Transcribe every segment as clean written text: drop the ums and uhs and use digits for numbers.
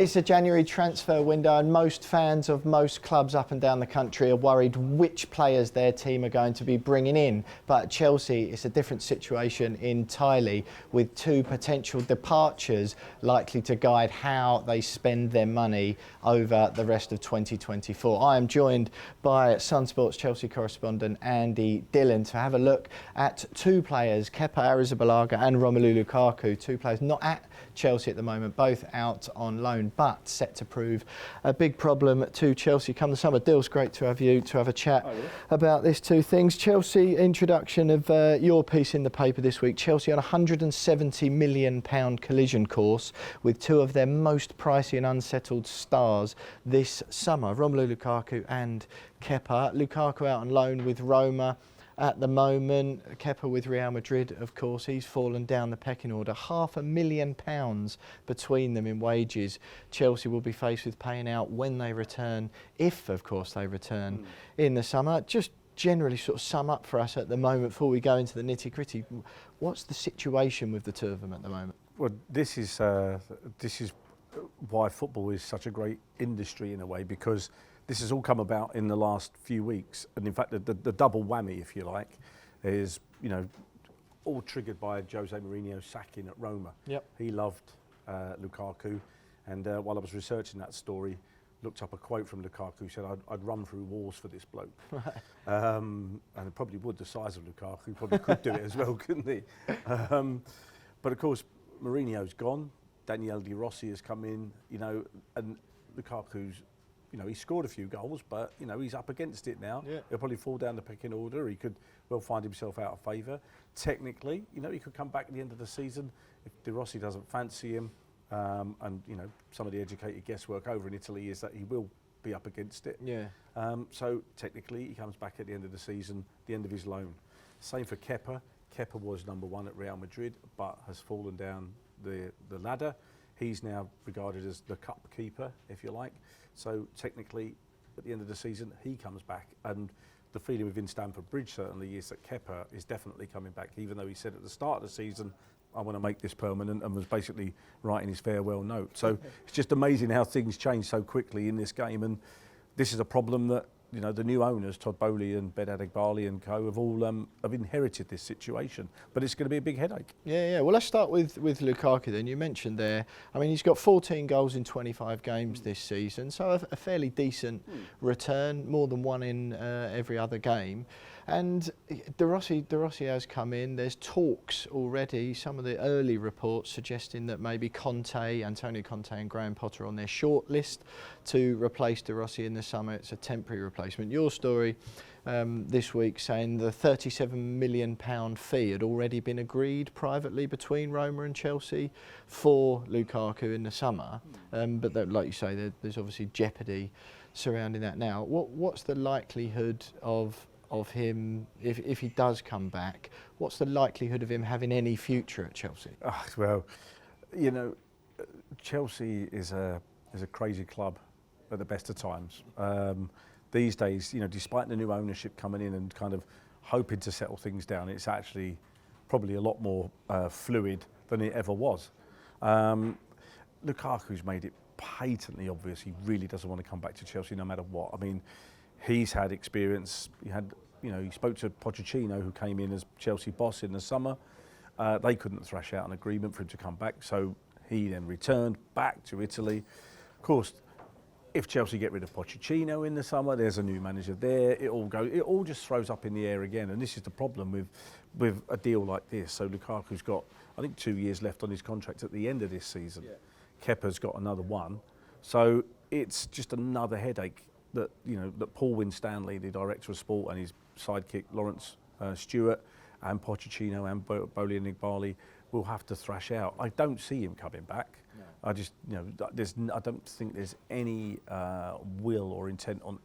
It's a January transfer window and most fans of most clubs up and down the country are worried which players their team are going to be bringing in. But at Chelsea, it's a different situation entirely, with two potential departures likely to guide how they spend their money over the rest of 2024. I am joined by Sun Sports Chelsea correspondent Andy Dillon to have a look at two players, Kepa Arrizabalaga and Romelu Lukaku, two players not at Chelsea at the moment, both out on loan, but set to prove a big problem to Chelsea come the summer. Dill's, great to have you to have a chat about these two things. Chelsea, introduction of your piece in the paper this week. Chelsea on a £170 million collision course with two of their most pricey and unsettled stars this summer, Romelu Lukaku and Kepa. Lukaku out on loan with Roma at the moment. Kepa with Real Madrid, of course, he's fallen down the pecking order. £500,000 between them in wages. Chelsea will be faced with paying out when they return, if, of course, they return in the summer. Just generally sort of sum up for us at the moment before we go into the nitty-gritty. What's the situation with the two of them at the moment? Well, this is why football is such a great industry in a way, because this has all come about in the last few weeks, and in fact the double whammy, if you like, is, you know, all triggered by Jose Mourinho's sacking at Roma. Yep. He loved Lukaku, and while I was researching that story, looked up a quote from Lukaku, said I'd run through walls for this bloke. And it probably would, the size of Lukaku, probably could do it as well, couldn't he? But of course, Mourinho's gone, Daniele De Rossi has come in, you know, and Lukaku's, you know, he scored a few goals, but, you know, he's up against it now. Yeah. He'll probably fall down the pecking order. He could well find himself out of favour. Technically, you know, he could come back at the end of the season if De Rossi doesn't fancy him. And, you know, some of the educated guesswork over in Italy is that he will be up against it. Yeah. So technically, he comes back at the end of the season, the end of his loan. Same for Kepa. Kepa was number one at Real Madrid, but has fallen down the ladder. He's now regarded as the cup keeper, if you like. So technically, at the end of the season, he comes back. And the feeling within Stamford Bridge certainly is that Kepa is definitely coming back, even though he said at the start of the season, I want to make this permanent, and was basically writing his farewell note. So it's just amazing how things change so quickly in this game. And this is a problem that, you know, the new owners, Todd Bowley and Ben Adegbali and co, have all have inherited this situation. But it's going to be a big headache. Yeah. Well, let's start with Lukaku then. You mentioned there, I mean, he's got 14 goals in 25 games this season, so a fairly decent return, more than one in every other game. And De Rossi has come in. There's talks already, some of the early reports suggesting that maybe Antonio Conte and Graham Potter on their short list to replace De Rossi in the summer. It's a temporary replacement. Your story this week saying the £37 million fee had already been agreed privately between Roma and Chelsea for Lukaku in the summer. But that, like you say, there's obviously jeopardy surrounding that now. What's the likelihood of him, if he does come back, what's the likelihood of him having any future at Chelsea? Oh, well, you know, Chelsea is a crazy club at the best of times. These days, you know, despite the new ownership coming in and kind of hoping to settle things down, it's actually probably a lot more fluid than it ever was. Lukaku's made it patently obvious he really doesn't want to come back to Chelsea no matter what. I mean, he's had experience. He spoke to Pochettino, who came in as Chelsea boss in the summer. They couldn't thrash out an agreement for him to come back, so he then returned back to Italy. Of course, if Chelsea get rid of Pochettino in the summer, there's a new manager there. It all just throws up in the air again, and this is the problem with a deal like this. So Lukaku's got, I think, 2 years left on his contract at the end of this season. Yeah. Kepa's got another one, so it's just another headache that, you know, that Paul Winstanley, the director of sport, and his sidekick Lawrence Stewart, and Pochettino and Bowley and Igbali will have to thrash out. I don't see him coming back. No. I just, you know, I don't think there's any will or intent on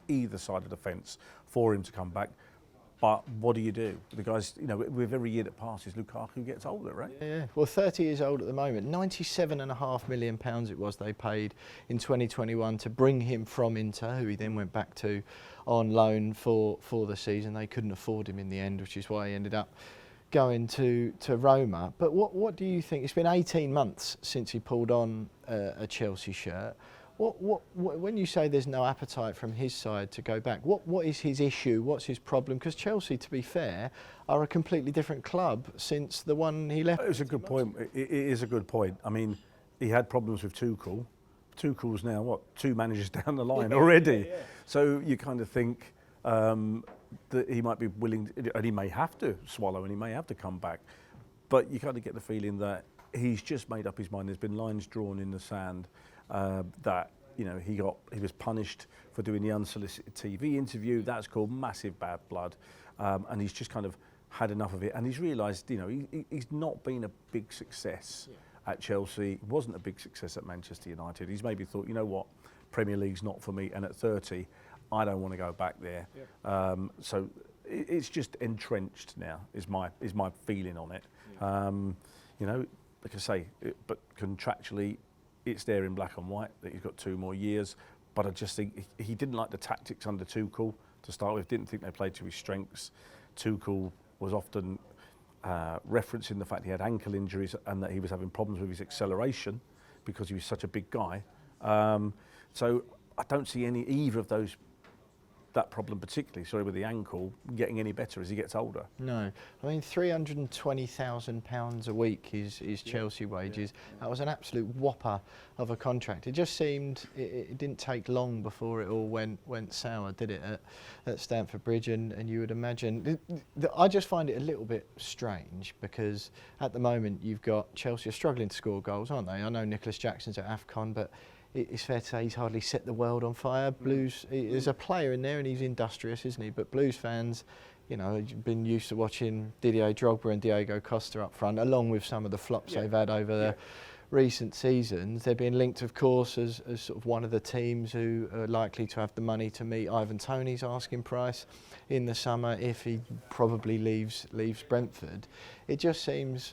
either side of the fence for him to come back. But what do you do? The guys, you know, with every year that passes, Lukaku gets older, right? Yeah. Well, 30 years old at the moment. £97.5 million it was they paid in 2021 to bring him from Inter, who he then went back to on loan for the season. They couldn't afford him in the end, which is why he ended up going to Roma. But what do you think? It's been 18 months since he pulled on a Chelsea shirt. When you say there's no appetite from his side to go back, what is his issue? What's his problem? Because Chelsea, to be fair, are a completely different club since the one he left. It's a good point. It is a good point. I mean, he had problems with Tuchel. Tuchel's now, 2 managers down the line already. So you kind of think that he might be willing, and he may have to swallow, and he may have to come back. But you kind of get the feeling that he's just made up his mind. There's been lines drawn in the sand. That he was punished for doing the unsolicited TV interview. That's called massive bad blood, and he's just kind of had enough of it. And he's realised, he's not been a big success at Chelsea. He wasn't a big success at Manchester United. He's maybe thought, you know what, Premier League's not for me. And at 30, I don't want to go back there. So it's just entrenched now. Is my feeling on it. Like I say, but contractually, it's there in black and white that he's got 2 more years, but I just think he didn't like the tactics under Tuchel to start with, didn't think they played to his strengths. Tuchel was often referencing the fact he had ankle injuries and that he was having problems with his acceleration because he was such a big guy. So I don't see either of that problem particularly, with the ankle, getting any better as he gets older. No. I mean, £320,000 a week is Chelsea wages. That was an absolute whopper of a contract. It just seemed it didn't take long before it all went sour, did it, at Stamford Bridge? And you would imagine... I just find it a little bit strange because at the moment you've got Chelsea are struggling to score goals, aren't they? I know Nicholas Jackson's at AFCON, but it's fair to say he's hardly set the world on fire. Blues, there's a player in there and he's industrious, isn't he? But Blues fans, have been used to watching Didier Drogba and Diego Costa up front, along with some of the flops they've had over the recent seasons. They're being linked, of course, as sort of one of the teams who are likely to have the money to meet Ivan Toney's asking price in the summer if he probably leaves Brentford. It just seems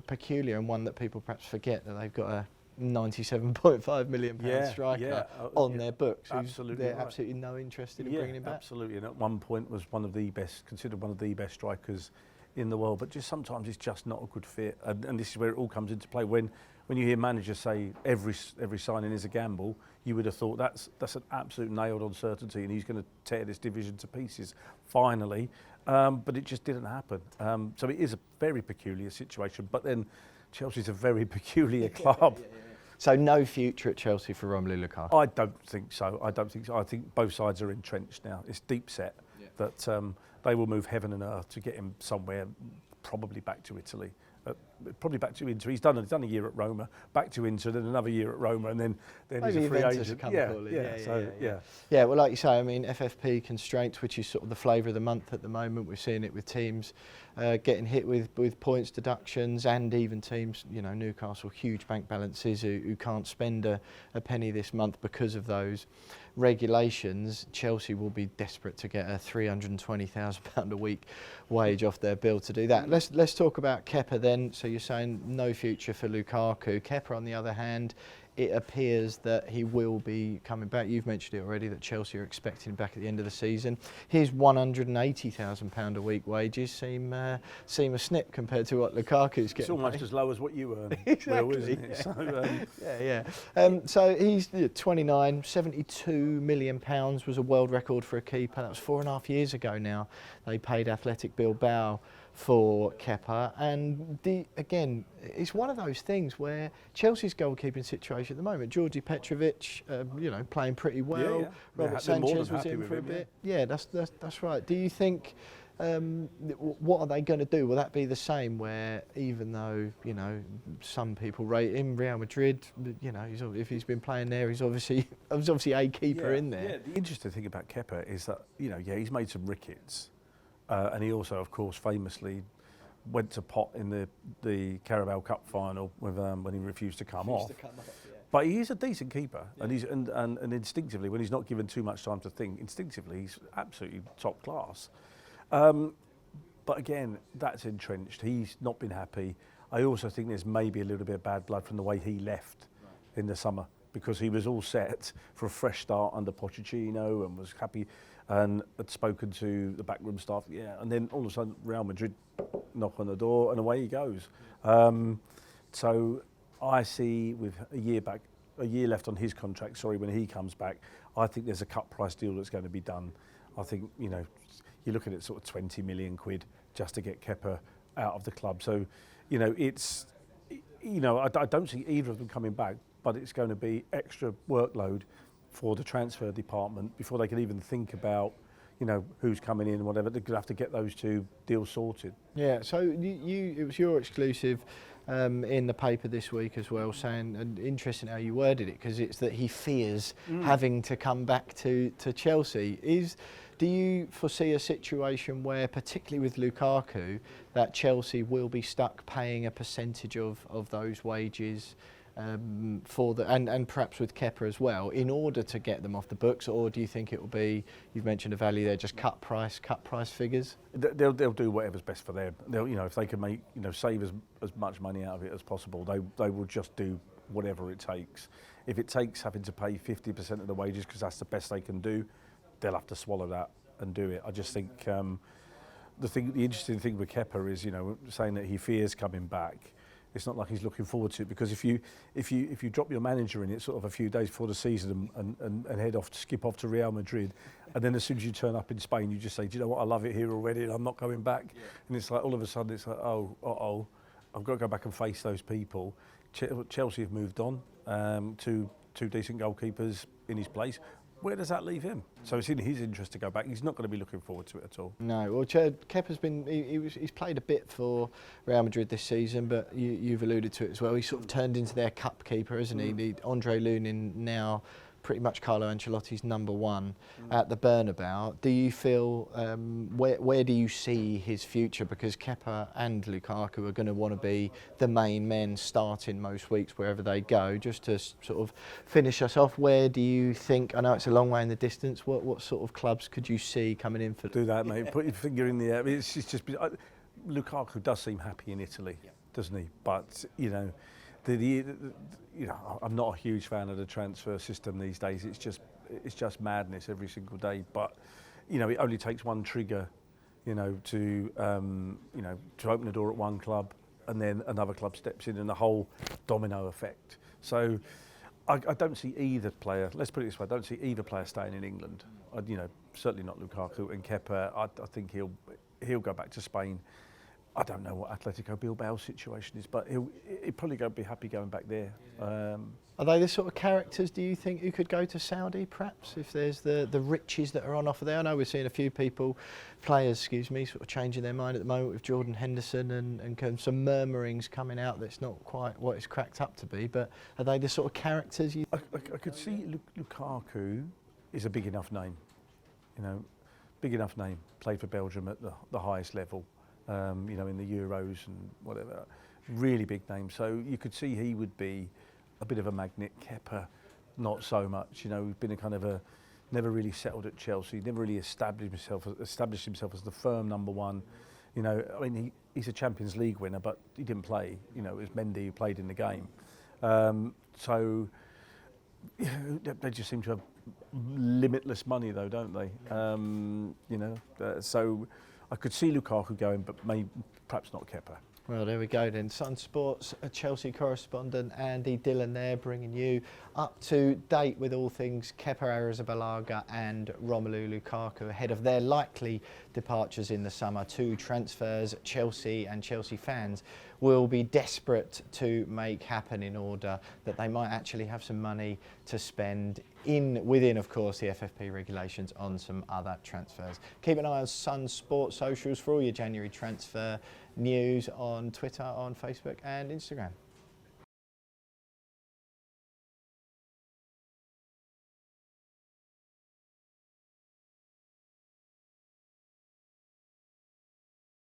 peculiar, and one that people perhaps forget that they've got a £97.5 million striker on their books. They're absolutely no interest in bringing him back. Absolutely, and at one point was considered one of the best strikers in the world. But just sometimes it's just not a good fit, and this is where it all comes into play. When you hear managers say every signing is a gamble, you would have thought that's an absolute nailed-on certainty, and he's going to tear this division to pieces finally. But it just didn't happen. So it is a very peculiar situation. But then Chelsea's a very peculiar club. So no future at Chelsea for Romelu Lukaku? I don't think so. I think both sides are entrenched now. It's deep set that they will move heaven and earth to get him somewhere, probably back to Italy. Probably back to Inter. He's done a year at Roma, back to Inter, then another year at Roma, and then he's a free agent. Yeah, well, like you say, I mean, FFP constraints, which is sort of the flavour of the month at the moment. We're seeing it with teams getting hit with points deductions, and even teams, Newcastle, huge bank balances who can't spend a penny this month because of those regulations. Chelsea will be desperate to get a £320,000 a week wage off their bill to do that. Let's talk about Kepa then. So you're saying no future for Lukaku. Kepa, on the other hand, it appears that he will be coming back. You've mentioned it already that Chelsea are expecting him back at the end of the season. His £180,000 a week wages seem a snip compared to what Lukaku's getting. It's almost as low as what you earn. Exactly. Will, isn't it? So, so he's 29, £72 million was a world record for a keeper. That was 4.5 years ago now. They paid Athletic Bilbao for Kepa, and again, it's one of those things where Chelsea's goalkeeping situation at the moment, Georgi Petrovic, playing pretty well. Robert Sanchez was in for a bit. Yeah, that's right. Do you think, what are they going to do? Will that be the same, where even though some people rate him, Real Madrid, if he's been playing there, he's obviously a keeper in there. Yeah. The interesting thing about Kepa is that he's made some rickets. And he also, of course, famously went to pot in the Carabao Cup final when he refused to come off. But he is a decent keeper, and he's and instinctively, when he's not given too much time to think, instinctively he's absolutely top class. But again, that's entrenched. He's not been happy. I also think there's maybe a little bit of bad blood from the way he left in the summer, because he was all set for a fresh start under Pochettino and was happy and had spoken to the backroom staff, and then all of a sudden Real Madrid knock on the door, and away he goes. So I see with a year left on his contract, when he comes back, I think there's a cut price deal that's going to be done. I think, you're looking at sort of 20 million quid just to get Kepa out of the club. So, I don't see either of them coming back, but it's going to be extra workload for the transfer department before they can even think about, who's coming in and whatever. They're going to have to get those two deals sorted. Yeah, so it was your exclusive in the paper this week as well, saying, and interesting how you worded it, because it's that he fears having to come back to Chelsea. Do you foresee a situation where, particularly with Lukaku, that Chelsea will be stuck paying a percentage of those wages for and perhaps with Kepa as well, in order to get them off the books? Or do you think it will be, you've mentioned a value there, just cut price figures? They'll do whatever's best for them. They'll, if they can make, save as much money out of it as possible, they will just do whatever it takes. If it takes having to pay 50% of the wages because that's the best they can do, they'll have to swallow that and do it. I just think the interesting thing with Kepa is, saying that he fears coming back. It's not like he's looking forward to it, because if you drop your manager in it sort of a few days before the season and skip off to Real Madrid, and then as soon as you turn up in Spain, you just say, do you know what, I love it here already and I'm not coming back. Yeah. And it's like all of a sudden it's like, I've got to go back and face those people. Chelsea have moved on to two decent goalkeepers in his place. Where does that leave him? So it's in his interest to go back. He's not going to be looking forward to it at all. No, well, Kepa's been, he's played a bit for Real Madrid this season, but you've alluded to it as well. He's sort of turned into their cup keeper, isn't he? Andre Lunin now pretty much Carlo Ancelotti's number one at the Bernabeu. Do you feel, where do you see his future? Because Kepa and Lukaku are going to want to be the main men starting most weeks wherever they go. Just to sort of finish us off, where do you think, I know it's a long way in the distance, what sort of clubs could you see coming in for? Do that, mate. Put your finger in the air. It's just Lukaku does seem happy in Italy, doesn't he? But, I'm not a huge fan of the transfer system these days. It's just madness every single day. But it only takes one trigger, to open the door at one club, and then another club steps in, and the whole domino effect. So I don't see either player. Let's put it this way: I don't see either player staying in England. Certainly not Lukaku and Kepa. I think he'll go back to Spain. I don't know what Atletico Bilbao's situation is, but he'll probably be happy going back there. Are they the sort of characters, do you think, who could go to Saudi, perhaps, if there's the riches that are on offer there? I know we're seeing a few players, sort of changing their mind at the moment with Jordan Henderson and some murmurings coming out that's not quite what it's cracked up to be, but are they the sort of characters you... I could see Lukaku is a big enough name, big enough name, played for Belgium at the highest level. In the Euros and whatever, really big name. So you could see he would be a bit of a magnet. Kepa, not so much. He's been a kind of never really settled at Chelsea, never really established himself as the firm number one. He's a Champions League winner, but he didn't play. It was Mendy who played in the game. So they just seem to have limitless money, though, don't they? So I could see Lukaku going, but perhaps not Kepa. Well, there we go then. Sun Sports Chelsea correspondent Andy Dillon there, bringing you up to date with all things Kepa Arrizabalaga and Romelu Lukaku ahead of their likely departures in the summer. Two transfers Chelsea and Chelsea fans will be desperate to make happen in order that they might actually have some money to spend within, of course, the FFP regulations on some other transfers. Keep an eye on Sun Sports socials for all your January transfer news on Twitter, on Facebook and Instagram.